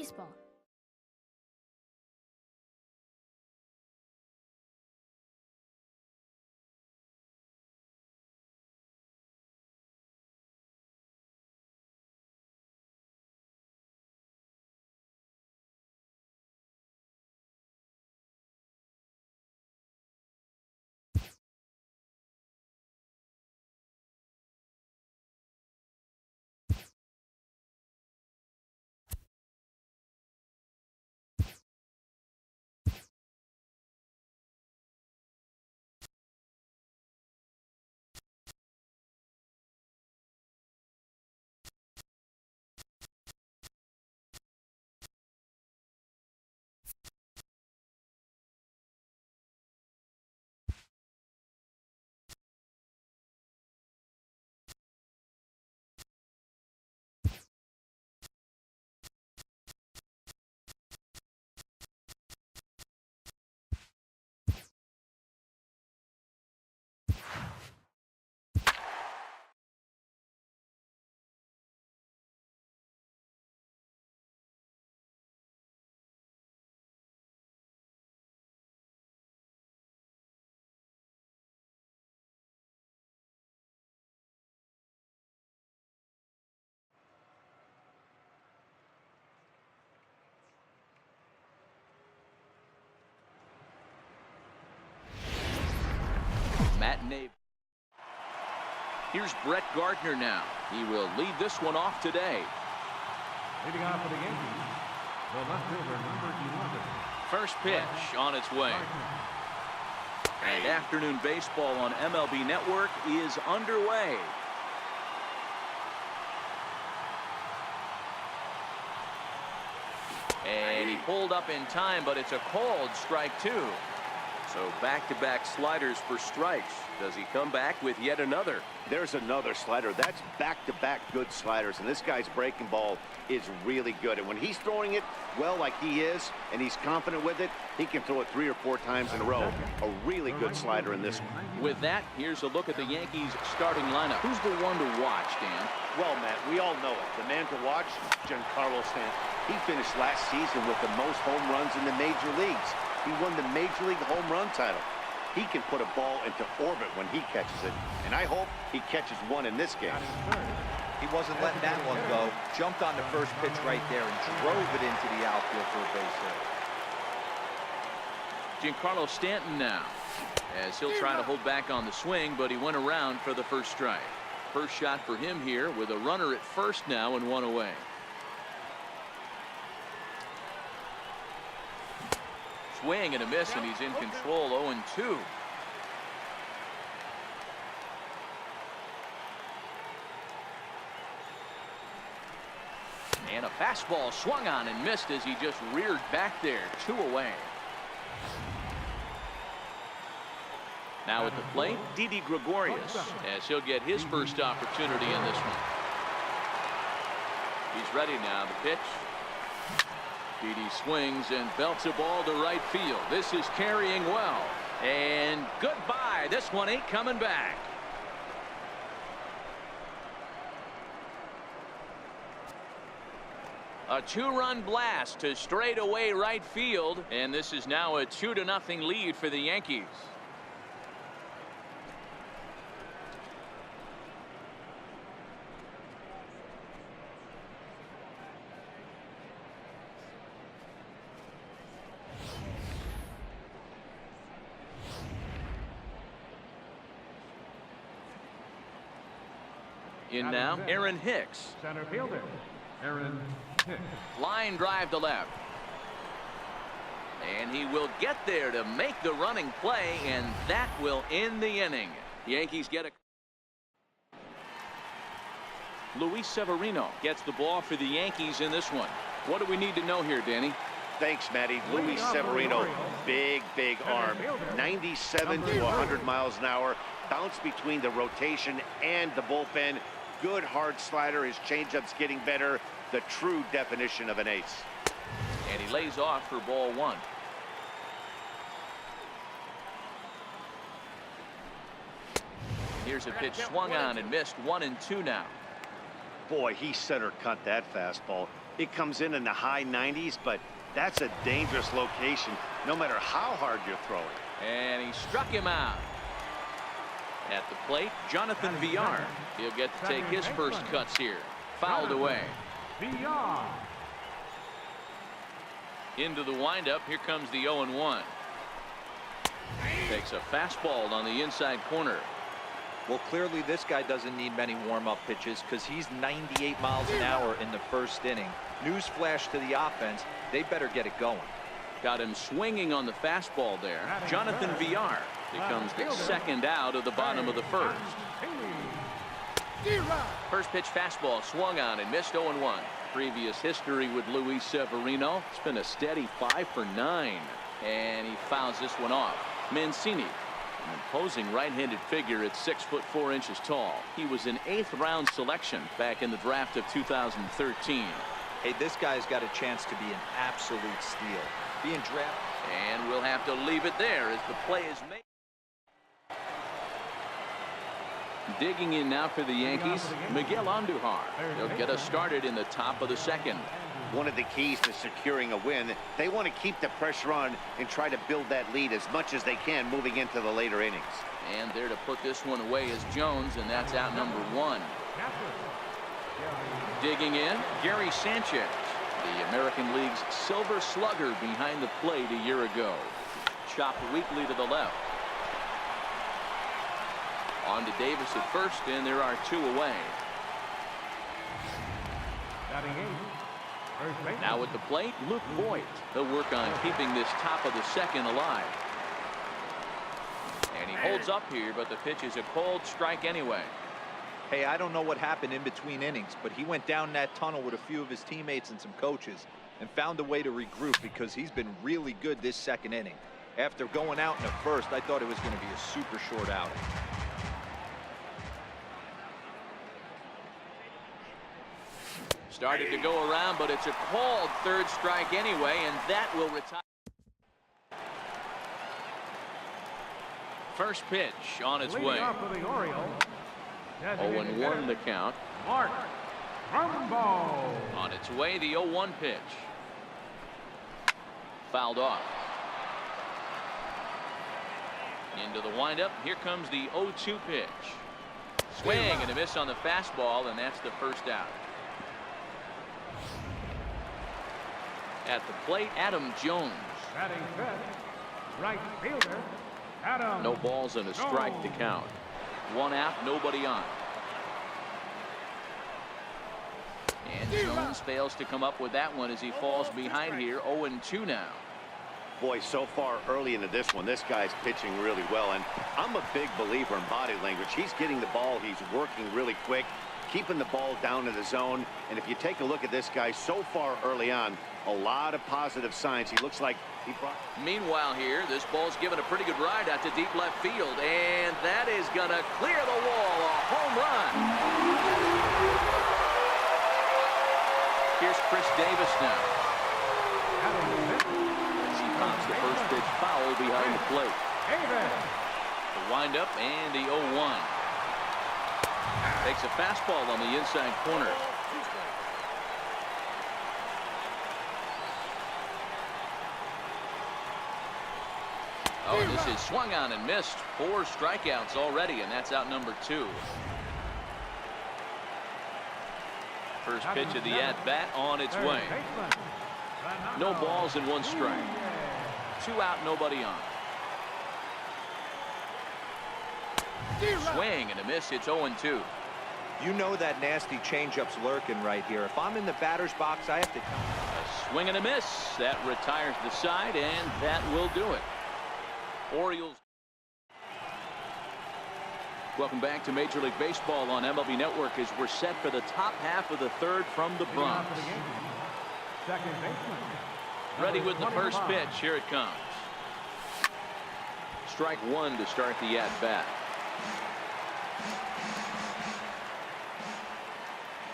baseball. Matinee. Here's Brett Gardner now. He will lead this one off today. Leading off for the Yankees, the left fielder, number 11. First pitch on its way. And afternoon baseball on MLB Network is underway. And he pulled up in time, but it's a called strike two. So back-to-back sliders for strikes. Does he come back with yet another? There's another slider. That's back-to-back good sliders. And this guy's breaking ball is really good. And when he's throwing it well like he is, and he's confident with it, he can throw it 3 or 4 times in a row. A really good slider in this one. With that, here's a look at the Yankees starting lineup. Who's the one to watch, Dan? Well, Matt, we all know it. The man to watch, Giancarlo Stanton. He finished last season with the most home runs in the major leagues. He won the Major League home run title. He can put a ball into orbit when he catches it, and I hope he catches one in this game. He wasn't letting that one go. Jumped on the first pitch right there and drove it into the outfield for a base hit. Giancarlo Stanton now, as he'll try to hold back on the swing, but he went around for the first strike. First shot for him here with a runner at first now and one away. Swing and a miss, and he's in control. 0-2. And a fastball swung on and missed as he just reared back there. 2 away. Now at the plate, Didi Gregorius, as he'll get his first opportunity in this one. He's ready now. The pitch. Didi swings and belts a ball to right field. This is carrying well. And goodbye. This one ain't coming back. A 2-run blast to straightaway right field. And this is now a 2-0 lead for the Yankees. In now, Aaron Hicks. Center fielder, Aaron Hicks. Line drive to left. And he will get there to make the running play, and that will end the inning. The Yankees get a... Luis Severino gets the ball for the Yankees in this one. What do we need to know here, Danny? Thanks, Matty. Luis Severino, big arm. 97 to 100 miles an hour. Bounce between the rotation and the bullpen. Good hard slider. His changeup's getting better. The true definition of an ace. And he lays off for ball 1. Here's a pitch swung on and missed. 1-2 now. Boy, he center cut that fastball. It comes in the high 90s, but that's a dangerous location, no matter how hard you're throwing. And he struck him out. At the plate, Jonathan Villar. He'll get to take his first cuts here. Fouled away. Villar. Into the windup. Here comes the 0-1. Takes a fastball on the inside corner. Well, clearly this guy doesn't need many warm-up pitches because he's 98 miles an hour in the first inning. Newsflash to the offense, they better get it going. Got him swinging on the fastball there. Jonathan Villar becomes the second out of the bottom of the first. First pitch fastball swung on and missed. 0-1. Previous history with Luis Severino. It's been a steady 5 for 9. And he fouls this one off. Mancini, an imposing right-handed figure at 6'4" tall. He was an 8th round selection back in the draft of 2013. Hey, this guy's got a chance to be an absolute steal. Being drafted. And we'll have to leave it there as the play is made. Digging in now for the Yankees, Miguel Andujar. He'll get us started in the top of the second. One of the keys to securing a win, they want to keep the pressure on and try to build that lead as much as they can moving into the later innings. And there to put this one away is Jones, and that's out number 1. Digging in, Gary Sanchez, the American League's Silver Slugger behind the plate a year ago. Chopped weakly to the left. On to Davis at first, and there are 2 away. Now at the plate, Luke Voigt. They'll work on keeping this top of the second alive. And he holds up here, but the pitch is a cold strike anyway. Hey, I don't know what happened in between innings, but he went down that tunnel with a few of his teammates and some coaches and found a way to regroup because he's been really good this second inning. After going out in the first, I thought it was going to be a super short outing. Started to go around, but it's a called third strike anyway, and that will retire. First pitch on its way. 0-1 the count. Mark Trumbo. On its way, the 0-1 pitch. Fouled off. Into the windup. Here comes the 0-2 pitch. Swing and a miss on the fastball, and that's the first out. At the plate, Adam Jones. Batting fifth, right fielder, Adam. No balls and a strike to count. 1 out, nobody on. And Jones fails to come up with that one as he falls behind here. 0-2 now. Boy, so far early into this one, this guy's pitching really well, and I'm a big believer in body language. He's getting the ball, he's working really quick, keeping the ball down in the zone, and if you take a look at this guy so far early on, a lot of positive signs. He looks like he brought... Meanwhile here, this ball's given a pretty good ride out to deep left field, and that is gonna clear the wall. A home run. Here's Chris Davis now. As he pops the first pitch foul behind the plate. The windup and the 0-1. Takes a fastball on the inside corner. Oh, this is swung on and missed. 4 strikeouts already, and that's out number 2. First pitch of the at-bat on its way. No balls and 1 strike. 2 out, nobody on. Swing and a miss. It's 0-2. You know that nasty changeup's lurking right here. If I'm in the batter's box, I have to... A swing and a miss. That retires the side, and that will do it. Orioles. Welcome back to Major League Baseball on MLB Network as we're set for the top half of the third from the Bronx. Ready with the first pitch. Here it comes. Strike 1 to start the at-bat.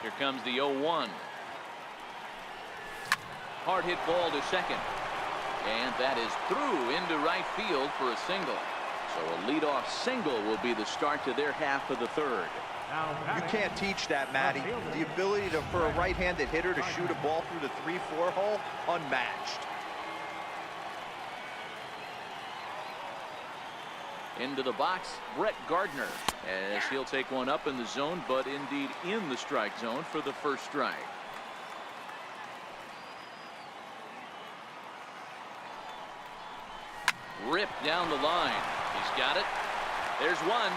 Here comes the 0-1. Hard hit ball to second. And that is through into right field for a single. So a leadoff single will be the start to their half of the third. You can't teach that, Matty. The ability for a right-handed hitter to shoot a ball through the 3-4 hole, unmatched. Into the box, Brett Gardner, as he'll take one up in the zone, but indeed in the strike zone for the first strike. Ripped down the line. He's got it. There's one.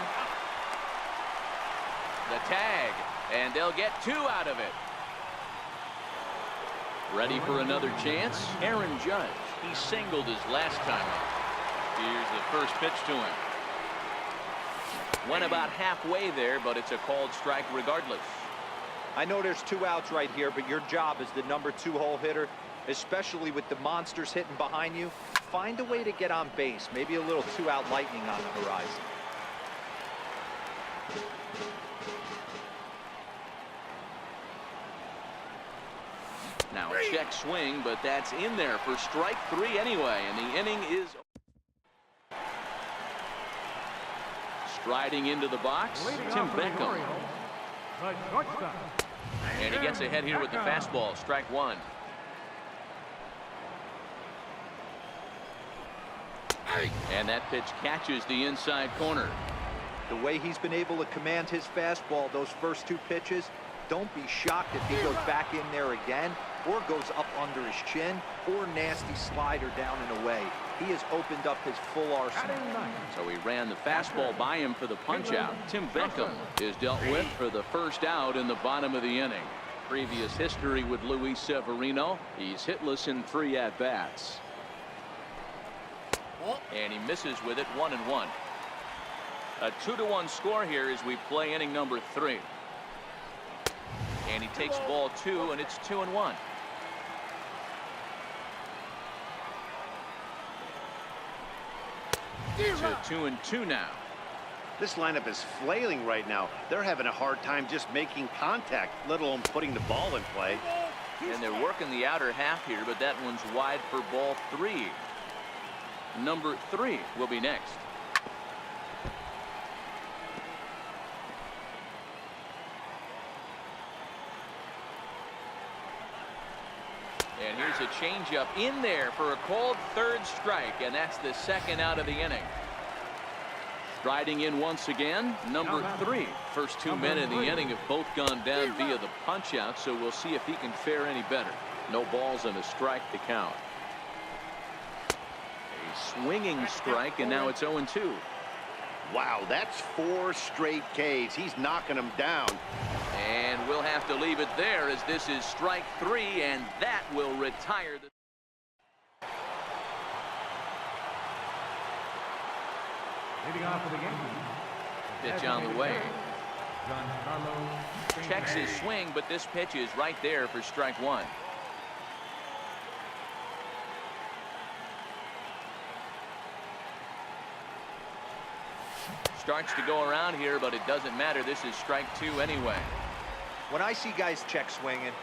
The tag, and they'll get 2 out of it. Ready for another chance? Aaron Judge. He singled his last time up. Here's the first pitch to him. Went about halfway there, but it's a called strike regardless. I know there's 2 outs right here, but your job as the number 2 hole hitter, especially with the monsters hitting behind you, find a way to get on base. Maybe a little 2-out lightning on the horizon. Now a check swing, but that's in there for strike 3 anyway, and the inning is striding into the box. Tim Beckham. And he gets ahead here with the fastball. Strike 1. And that pitch catches the inside corner. The way he's been able to command his fastball those first 2 pitches, don't be shocked if he goes back in there again, or goes up under his chin, or nasty slider down and away. He has opened up his full arsenal. So he ran the fastball by him for the punch out. Tim Beckham is dealt with for the first out in the bottom of the inning. Previous history with Luis Severino. He's hitless in 3 at-bats. And he misses with it, 1-1. A 2-1 score here as we play inning number 3. And he takes ball 2, and it's 2-1. To 2-2 now. This lineup is flailing right now. They're having a hard time just making contact, let alone putting the ball in play. And they're working the outer half here, but that one's wide for ball 3. Number 3 will be next. And here's a changeup in there for a called 3rd strike, and that's the 2nd out of the inning. Striding in once again, number 3. First 2 men in the inning have both gone down via the punch out, so we'll see if he can fare any better. No balls and a strike to count. A swinging strike, and now it's 0-2. Wow, that's 4 straight Ks. He's knocking them down. And we'll have to leave it there as this is strike 3, and that will retire the Leading off for the game. pitch on the way. Checks his swing, but this pitch is right there for strike 1. Starts to go around here, but it doesn't matter. This is strike 2 anyway. When I see guys check swinging,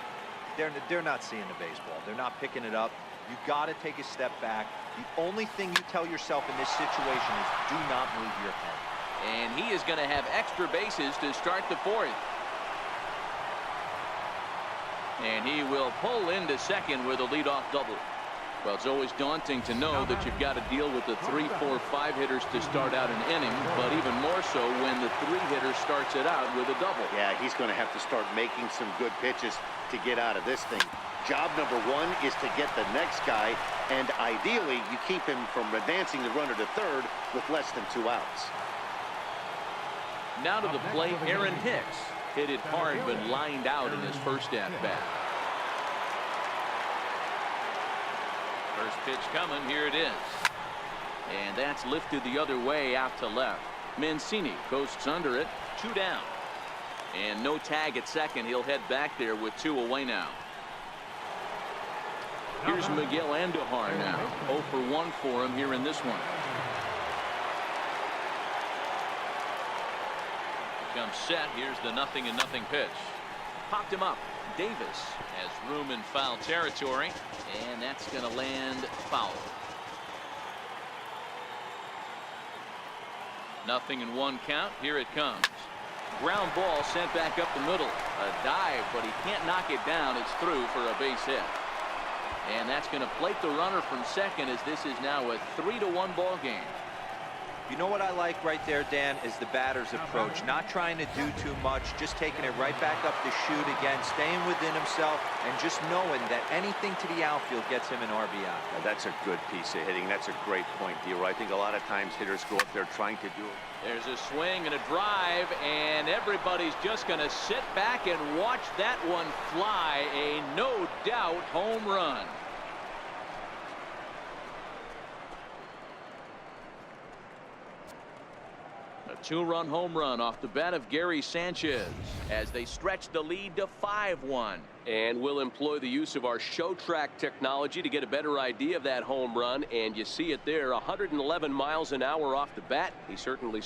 they're not seeing the baseball. They're not picking it up. You got to take a step back. The only thing you tell yourself in this situation is do not move your head. And he is going to have extra bases to start the 4th. And he will pull into second with a leadoff double. Well, it's always daunting to know that you've got to deal with the 3, 4, 5 hitters to start out an inning, but even more so when the 3 hitter starts it out with a double. Yeah, he's going to have to start making some good pitches to get out of this thing. Job number 1 is to get the next guy, and ideally you keep him from advancing the runner to 3rd with less than 2 outs. Now to the plate, Aaron Hicks. Hit it hard, but lined out in his first at-bat. First pitch coming, here it is. And that's lifted the other way out to left. Mancini coasts under it, 2 down. And no tag at second. He'll head back there with 2 away now. Here's Miguel Andujar now. 0 for 1 for him here in this one. Comes set. Here's the 0-0 pitch. Popped him up. Davis has room in foul territory, and that's going to land foul. 0-1 count. Here it comes. Ground ball sent back up the middle. A dive, but he can't knock it down. It's through for a base hit. And that's going to plate the runner from second, as this is now a 3-1 ball game. You know what I like right there, Dan, is the batter's approach. Not trying to do too much, just taking it right back up the chute again, staying within himself, and just knowing that anything to the outfield gets him an RBI. Now, that's a good piece of hitting. That's a great point, D-Roy. I think a lot of times hitters go up there trying to do it. There's a swing and a drive, and everybody's just going to sit back and watch that one fly. A no doubt home run. A 2-run home run off the bat of Gary Sanchez as they stretch the lead to 5-1. And we'll employ the use of our show track technology to get a better idea of that home run. And you see it there, 111 miles an hour off the bat. He certainly